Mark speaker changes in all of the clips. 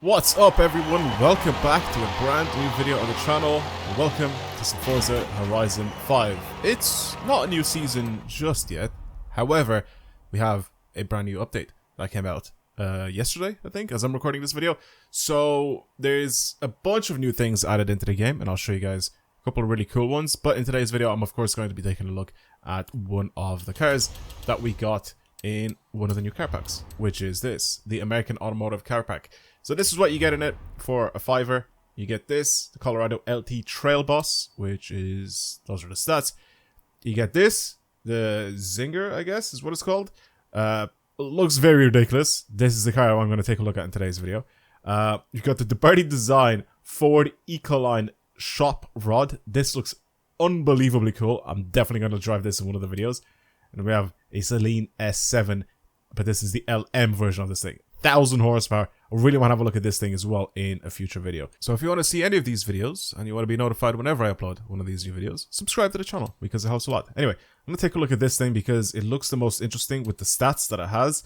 Speaker 1: What's up everyone, welcome back to a brand new video on the channel. Welcome to some Forza Horizon 5. It's not a new season just yet, however, we have a brand new update that came out yesterday, I think, as I'm recording this video. So there's a bunch of new things added into the game, and I'll show you guys a couple of really cool ones. But in today's video, I'm of course going to be taking a look at one of the cars that we got in one of the new car packs, which is this, the American Automotive Car Pack. So this is what you get in it for a $5. You get this, the Colorado LT Trail Boss, which is, those are the stats. You get this, the Zinger, I guess is what it's called. Looks very ridiculous. This is the car I'm going to take a look at in today's video. You've got the DeBarty Design Ford Ecoline Shop Rod. This looks unbelievably cool. I'm definitely going to drive this in one of the videos. And we have a Celine S7, but this is the LM version of this thing. 1,000 horsepower. I really want to have a look at this thing as well in a future video. So if you want to see any of these videos and you want to be notified whenever I upload one of these new videos, subscribe to the channel because it helps a lot. Anyway, I'm going to take a look at this thing because it looks the most interesting with the stats that it has.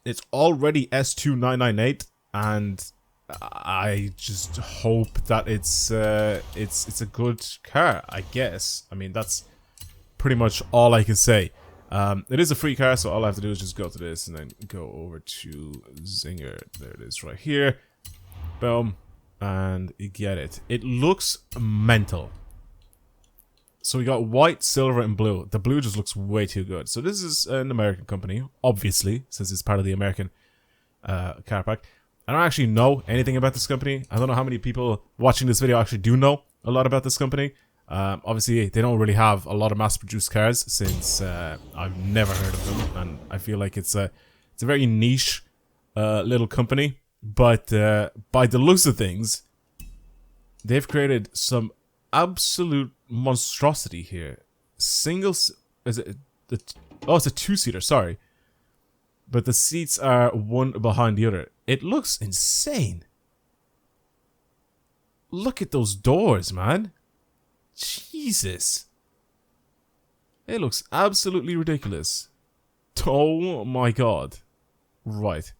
Speaker 1: It's already S2998 and I just hope that it's a good car, I guess. I mean, that's pretty much all I can say. It is a free car, so all I have to do is just go to this and then go over to Zinger. There it is right here. Boom. And you get it. It looks mental. So we got white, silver, and blue. The blue just looks way too good. So this is an American company, obviously, since it's part of the American car pack. I don't actually know anything about this company. I don't know how many people watching this video actually do know a lot about this company. Obviously, they don't really have a lot of mass-produced cars since I've never heard of them, and I feel like it's a very niche little company. But by the looks of things, they've created some absolute monstrosity here. It's a two-seater. Sorry, but the seats are one behind the other. It looks insane. Look at those doors, man. Jesus. It looks absolutely ridiculous. Oh my god. Right.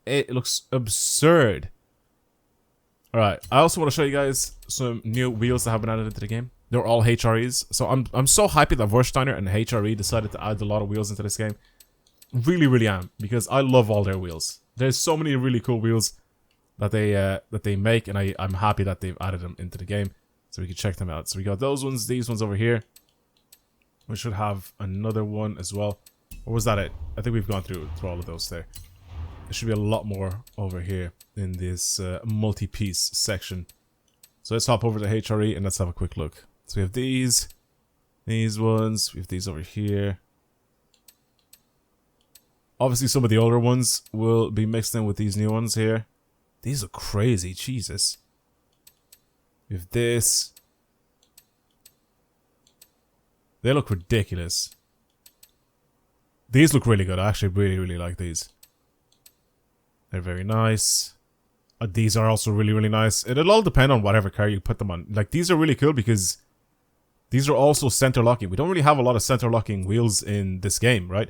Speaker 1: It looks absurd. Alright, I also want to show you guys some new wheels that have been added into the game. They're all HREs. So I'm so happy that Versteiner and HRE decided to add a lot of wheels into this game. Really am, because I love all their wheels. There's so many really cool wheels that they make, and I'm happy that they've added them into the game so we can check them out. So we got those ones, these ones over here. We should have another one as well. Or was that it? I think we've gone through all of those there. There should be a lot more over here in this multi-piece section. So let's hop over to HRE and let's have a quick look. So we have these ones, we have these over here. Obviously some of the older ones will be mixed in with these new ones here. These are crazy, Jesus. We have this. They look ridiculous. These look really good. I actually really like these. They're very nice. These are also really nice. It'll all depend on whatever car you put them on. Like, these are really cool because these are also center locking. We don't really have a lot of center locking wheels in this game, right?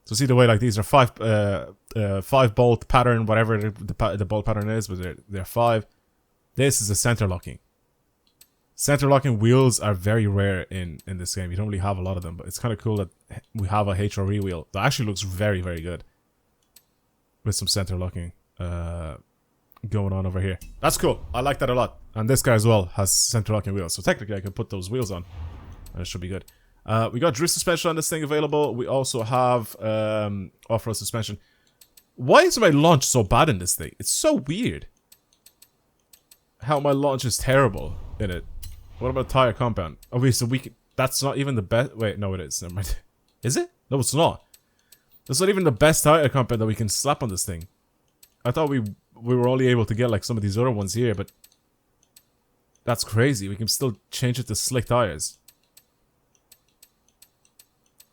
Speaker 1: So see the way, like, these are 5 bolt pattern, whatever the bolt pattern is, but they're 5. This is a center locking. Center locking wheels are very rare in this game. You don't really have a lot of them, but it's kind of cool that we have a HRE wheel that actually looks very good with some center locking going on over here. That's cool. I like that a lot. And this guy as well has center locking wheels, so technically I could put those wheels on and it should be good. We got drift suspension on this thing available. We also have off-road suspension. Why is my launch so bad in this thing? It's so weird how my launch is terrible in it. What about tire compound? Okay, so that's not even the best. Wait, no, it is. Never mind. Is it? No, it's not. That's not even the best tire compound that we can slap on this thing. I thought we were only able to get like some of these other ones here, but that's crazy. We can still change it to slick tires.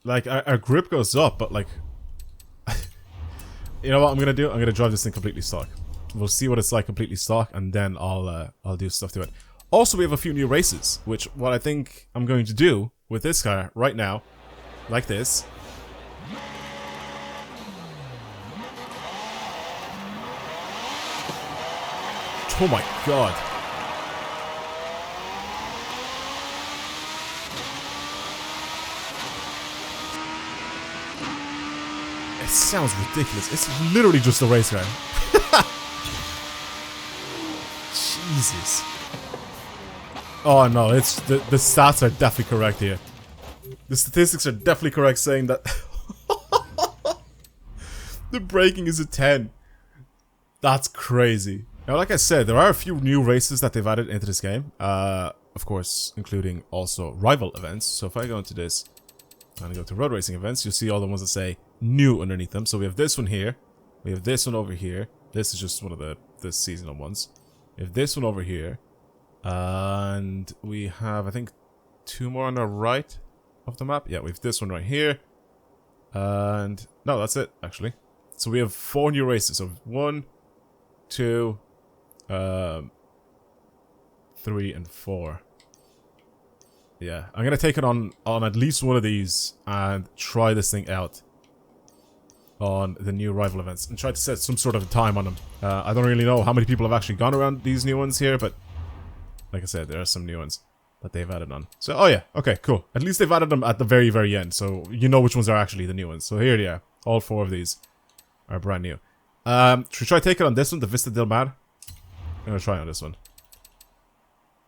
Speaker 1: Like, our grip goes up, but like... You know what I'm gonna do? I'm gonna drive this thing completely stock. We'll see what it's like completely stock, and then I'll do stuff to it. Also, we have a few new races, which what I think I'm going to do with this car right now, like this. Oh my god. It sounds ridiculous. It's literally just a race car. Jesus. Oh no, it's the stats are definitely correct here. The statistics are definitely correct saying that the braking is a 10. That's crazy. Now, like I said, there are a few new races that they've added into this game. Of course, including also rival events. So if I go into this and go to road racing events, you'll see all the ones that say new underneath them. So we have this one here. We have this one over here. This is just one of the seasonal ones. We have this one over here. And we have, I think, 2 more on the right of the map. Yeah, we have this one right here. And no, that's it, actually. So we have 4 new races. So 1, 2, 3, and 4. Yeah, I'm gonna take it on at least one of these and try this thing out on the new rival events and try to set some sort of a time on them. I don't really know how many people have actually gone around these new ones here, but like I said, there are some new ones that they've added on. So, oh yeah, okay, cool. At least they've added them at the very, very end, so you know which ones are actually the new ones. So here they are. All 4 of these are brand new. Should we try to take it on this one, the Vista Del Mar? I'm gonna try on this one.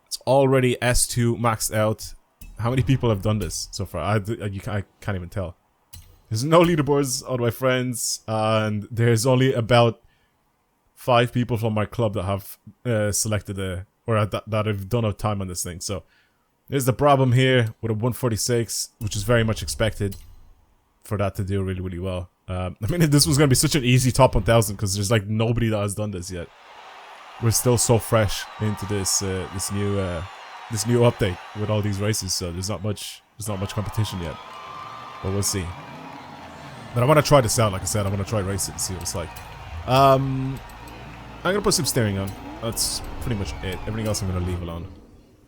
Speaker 1: It's already S2 maxed out. How many people have done this so far? I can't even tell. There's no leaderboards on my friends, and there's only about 5 people from my club that have selected or that have done a time on this thing. So there's the problem here with a 146, which is very much expected for that to do really, really well. I mean, this was gonna be such an easy top 1000 because there's like nobody that has done this yet. We're still so fresh into this this new update with all these races, so there's not much competition yet. But we'll see. But I want to try this out. Like I said, I want to try race it and see what it's like. I'm gonna put some steering on. That's pretty much it. Everything else I'm gonna leave alone.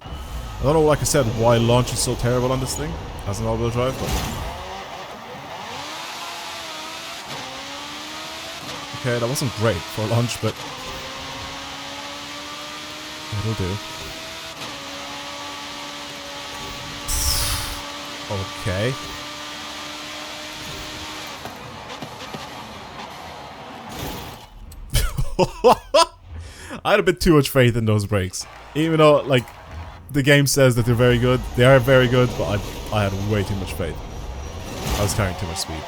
Speaker 1: I don't know, like I said, why launch is so terrible on this thing as an all-wheel drive, but okay, that wasn't great for launch, but it'll do. Okay. I had a bit too much faith in those brakes. Even though, like, the game says that they're very good. They are very good, but I had way too much faith. I was carrying too much speed.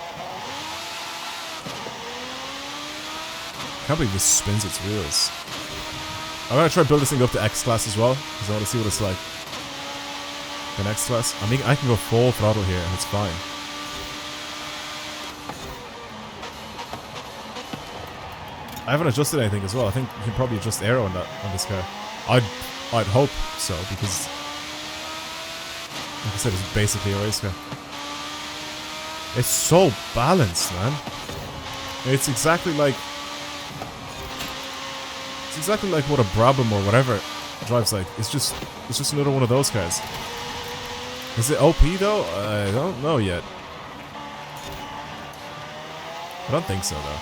Speaker 1: I can't believe this spins its wheels. I'm gonna try to build this thing up to X class as well, because I want to see what it's like. In X class, I mean, I can go full throttle here, and it's fine. I haven't adjusted anything as well. I think you can probably adjust aero on this car. I'd hope so, because like I said, it's basically a race car. It's so balanced, man. It's exactly like what a Brabham or whatever drives like. It's just another one of those cars. Is it OP though? I don't know yet. I don't think so though.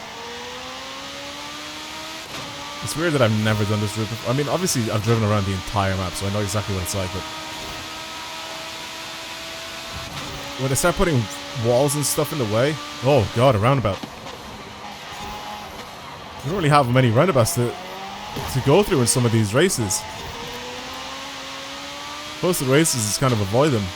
Speaker 1: It's weird that I've never done this route before. I mean, obviously I've driven around the entire map, so I know exactly what it's like, but when they start putting walls and stuff in the way, oh god, a roundabout. We don't really have many roundabouts to go through in some of these races. Most of the races is kind of avoid them.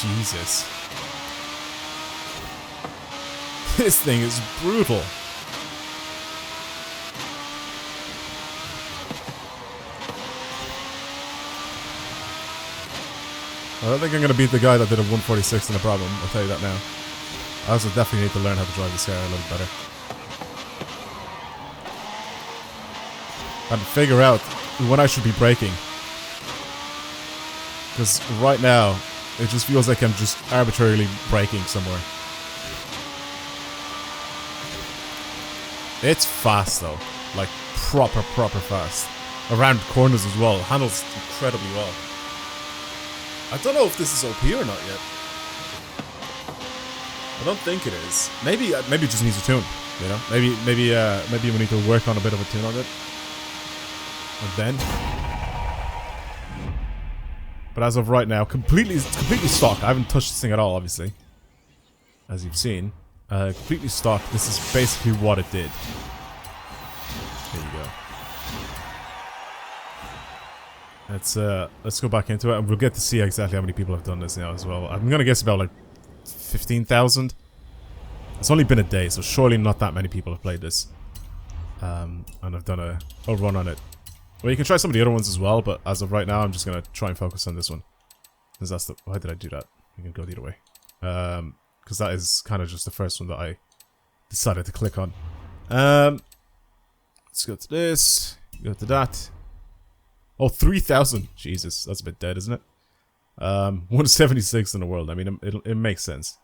Speaker 1: Jesus. This thing is brutal. I don't think I'm going to beat the guy that did a 146 in a problem, I'll tell you that now. I also definitely need to learn how to drive this car a little better. And figure out when I should be braking. Because right now, it just feels like I'm just arbitrarily braking somewhere. It's fast though. Like proper fast. Around corners as well. Handles incredibly well. I don't know if this is OP or not yet. I don't think it is. Maybe it just needs a tune. You know, maybe we need to work on a bit of a tune on it. And then, but as of right now, completely stock. I haven't touched this thing at all, obviously, as you've seen. Completely stock. This is basically what it did. There you go. Let's go back into it, and we'll get to see exactly how many people have done this now as well. I'm gonna guess about like 15,000. It's only been a day, so surely not that many people have played this. And I've done a run on it. Well, you can try some of the other ones as well, but as of right now, I'm just gonna try and focus on this one. Because that's the... Why did I do that? You can go the other way. Because that is kind of just the first one that I decided to click on. Let's go to this. Go to that. Oh, 3,000. Jesus, that's a bit dead, isn't it? 176 in the world. I mean, it makes sense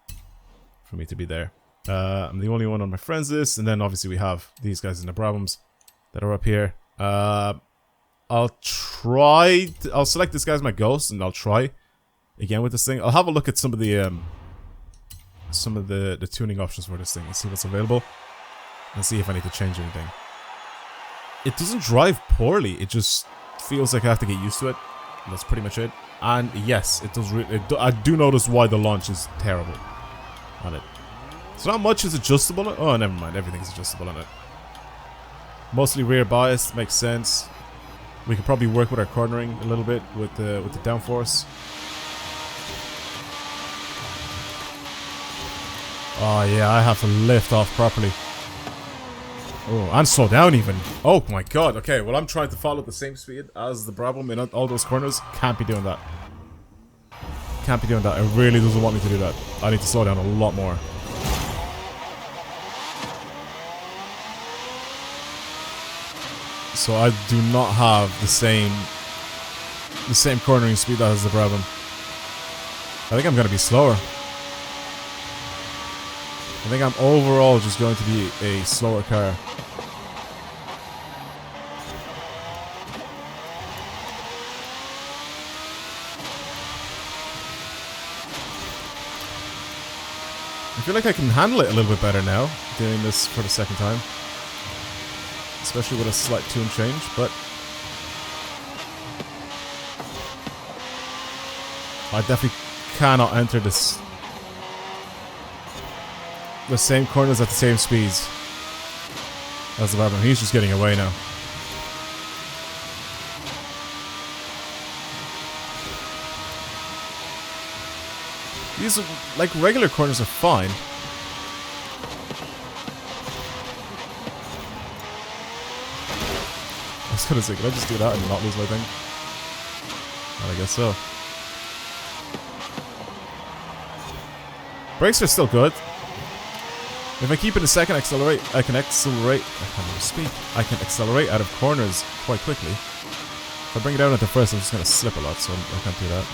Speaker 1: for me to be there. I'm the only one on my friends list, and then obviously we have these guys in the Brabhams that are up here. I'll select this guy as my ghost, and I'll try again with this thing. I'll have a look at some of the tuning options for this thing and see what's available, and see if I need to change anything. It doesn't drive poorly. It just feels like I have to get used to it. And that's pretty much it. And yes, it does. I do notice why the launch is terrible on it. So not much is adjustable. Oh, never mind. Everything's adjustable on it. Mostly rear bias, makes sense. We could probably work with our cornering a little bit with the downforce. Oh yeah, I have to lift off properly. Oh, and slow down even. Oh my god. Okay, well I'm trying to follow the same speed as the Brabham in all those corners. Can't be doing that. Can't be doing that. It really doesn't want me to do that. I need to slow down a lot more. So I do not have the same cornering speed as the Brabham. I think I'm gonna be slower. I think I'm overall just going to be a slower car. I feel like I can handle it a little bit better now, doing this for the second time. Especially with a slight tune change, but I definitely cannot enter this the same corners at the same speeds as the Brabham. He's just getting away now. These are, like, regular corners are fine. I was gonna say, can I just do that and not lose my thing? Well, I guess so. Brakes are still good. If I keep it a second, I can accelerate. I can't even speak. I can accelerate out of corners quite quickly. If I bring it down at the first, I'm just gonna slip a lot, so I can't do that.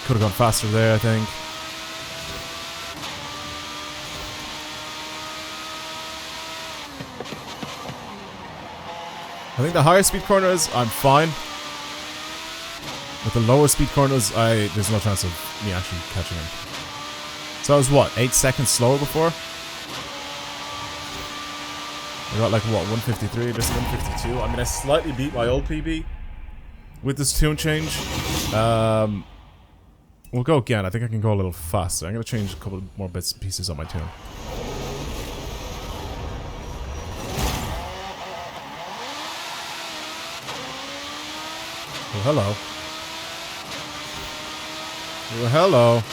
Speaker 1: Could have gone faster there, I think. I think the higher speed corners, I'm fine. With the lower speed corners, there's no chance of me actually catching him. So I was what, 8 seconds slower before? I got like what, 153, this is 152. I mean, I slightly beat my old PB with this tune change. We'll go again. I think I can go a little faster. I'm gonna change a couple more bits and pieces on my tune. Oh, hello. Oh, hello.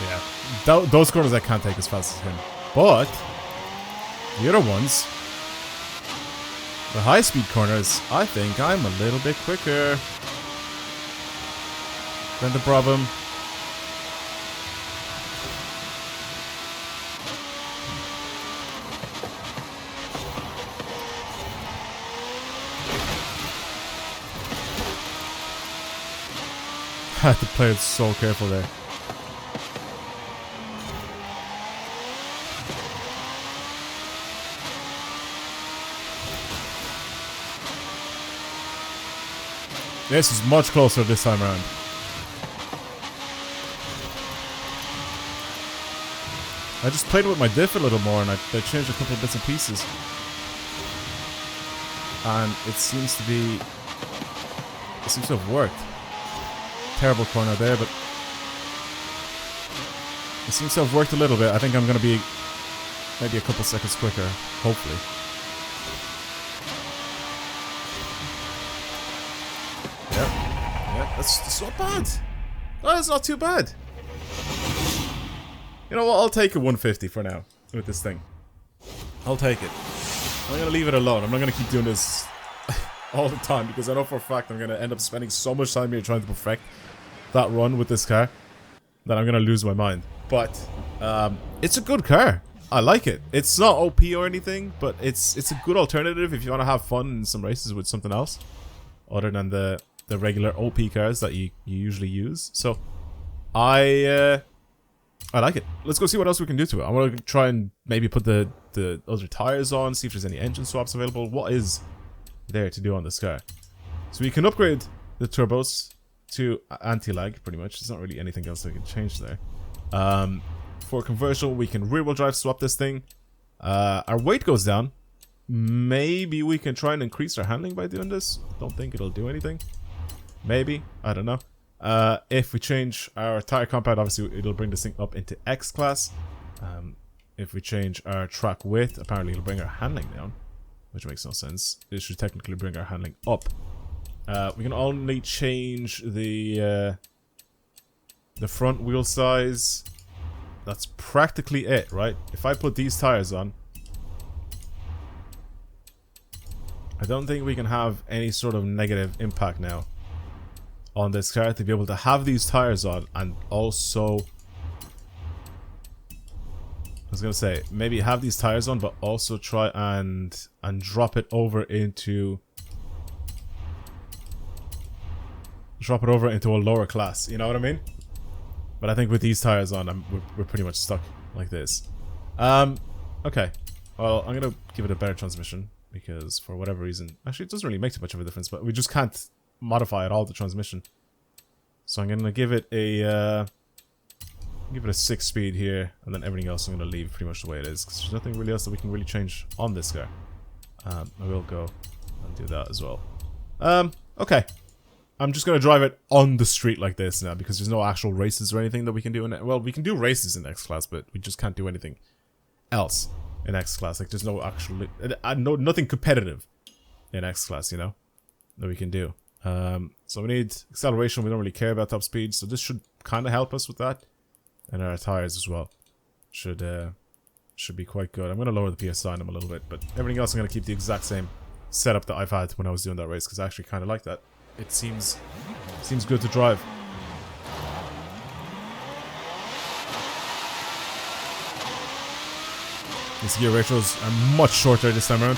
Speaker 1: Yeah, those corners I can't take as fast as him. But the other ones, the high speed corners, I think I'm a little bit quicker. Then the problem. I had to play it so careful there. This is much closer this time around. I just played with my diff a little more and I changed a couple of bits and pieces. And it seems to be... It seems to have worked. Terrible corner there, but... It seems to have worked a little bit. I think I'm going to be maybe a couple seconds quicker, hopefully. Yeah, that's not bad. That's not too bad. You know what, I'll take a 150 for now with this thing. I'll take it. I'm going to leave it alone. I'm not going to keep doing this all the time because I know for a fact I'm going to end up spending so much time here trying to perfect that run with this car that I'm going to lose my mind. But it's a good car. I like it. It's not OP or anything, but it's a good alternative if you want to have fun in some races with something else other than the regular OP cars that you usually use. So I like it. Let's go see what else we can do to it. I want to try and maybe put the other tires on, see if there's any engine swaps available. What is there to do on this car? So we can upgrade the turbos to anti-lag, pretty much. There's not really anything else we can change there. For conversion, we can rear-wheel drive swap this thing. Our weight goes down. Maybe we can try and increase our handling by doing this. Don't think it'll do anything. Maybe. I don't know. If we change our tire compound, obviously it'll bring this thing up into X class. If we change our track width, apparently it'll bring our handling down, which makes no sense. It should technically bring our handling up. We can only change the front wheel size. That's practically it, right? If I put these tires on, I don't think we can have any sort of negative impact now on this car to be able to have these tires on and also, I was gonna say, maybe have these tires on but also try and drop it over into a lower class, you know what I mean? But I think with these tires on, we're pretty much stuck like this. Okay, well, I'm gonna give it a better transmission because for whatever reason, actually it doesn't really make too much of a difference, but we just can't modify at all the transmission. So I'm gonna give it a 6-speed here, and then everything else I'm gonna leave pretty much the way it is because there's nothing really else that we can really change on this car. I will go and do that as well. Okay. I'm just gonna drive it on the street like this now because there's no actual races or anything that we can do in it. Well, we can do races in X class, but we just can't do anything else in X class. Like there's no actual, nothing competitive in X class, you know, that we can do. So we need acceleration. We don't really care about top speed, so this should kind of help us with that. And our tires as well should be quite good. I'm gonna lower the PSI on them a little bit, but everything else I'm gonna keep the exact same setup that I've had when I was doing that race because I actually kind of like that. It seems good to drive. These gear ratios are much shorter this time around.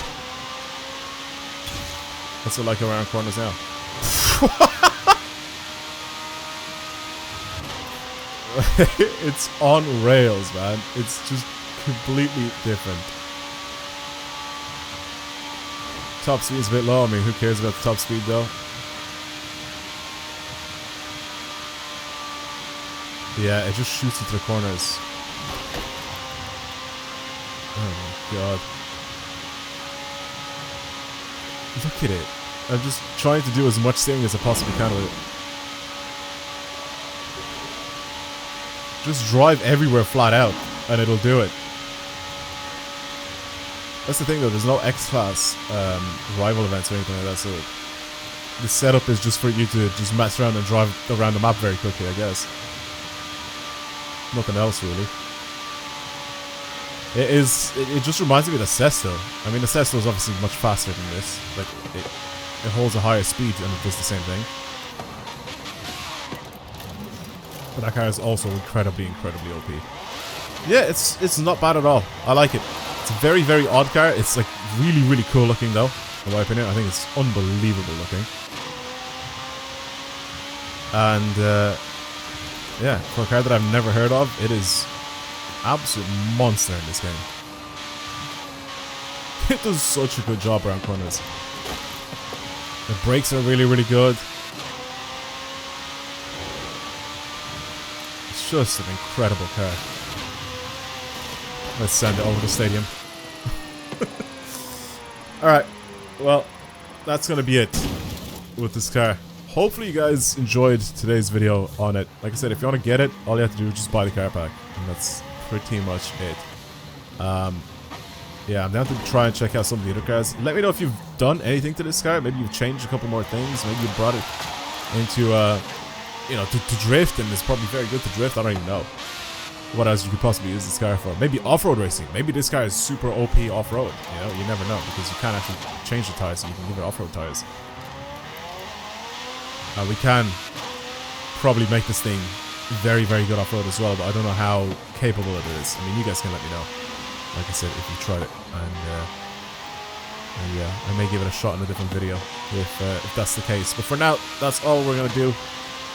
Speaker 1: What's it like around corners now? It's on rails, man. It's just completely different. Top speed's a bit low. I mean, who cares about the top speed though? Yeah, it just shoots into the corners. Oh my god. Look at it. I'm just trying to do as much steering as I possibly can with it. Just drive everywhere flat out, and it'll do it. That's the thing though, there's no X-Class rival events or anything like that, so the setup is just for you to just mess around and drive around the map very quickly, I guess. Nothing else really. It just reminds me of the Sesto. I mean, the Sesto is obviously much faster than this. Like it holds a higher speed and it does the same thing. But that car is also incredibly, incredibly OP. Yeah, it's not bad at all. I like it. It's a very, very odd car. It's like really, really cool looking though, in my opinion. I think it's unbelievable looking. And yeah, for a car that I've never heard of, it is absolute monster in this game. It does such a good job around corners. The brakes are really, really good. It's just an incredible car. Let's send it over the stadium. Alright, well, that's gonna be it with this car. Hopefully you guys enjoyed today's video on it. Like I said, if you want to get it, all you have to do is just buy the car pack. And that's pretty much it. Yeah, I'm down to try and check out some of the other cars. Let me know if you've done anything to this car. Maybe you've changed a couple more things. Maybe you brought it into, you know, to drift, and it's probably very good to drift. I don't even know what else you could possibly use this car for. Maybe off-road racing. Maybe this car is super OP off-road. You know, you never know, because you can't actually change the tires, so you can give it off-road tires. We can probably make this thing very, very good off-road as well, but I don't know how capable it is. I mean, you guys can let me know. Like I said, if you tried it, and yeah, I may give it a shot in a different video if that's the case. But for now, that's all we're gonna do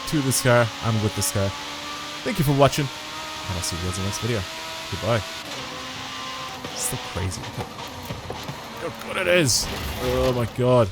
Speaker 1: to this car and with this car. Thank you for watching, and I'll see you guys in the next video. Goodbye. It's so crazy. Look how good it is. Oh my god.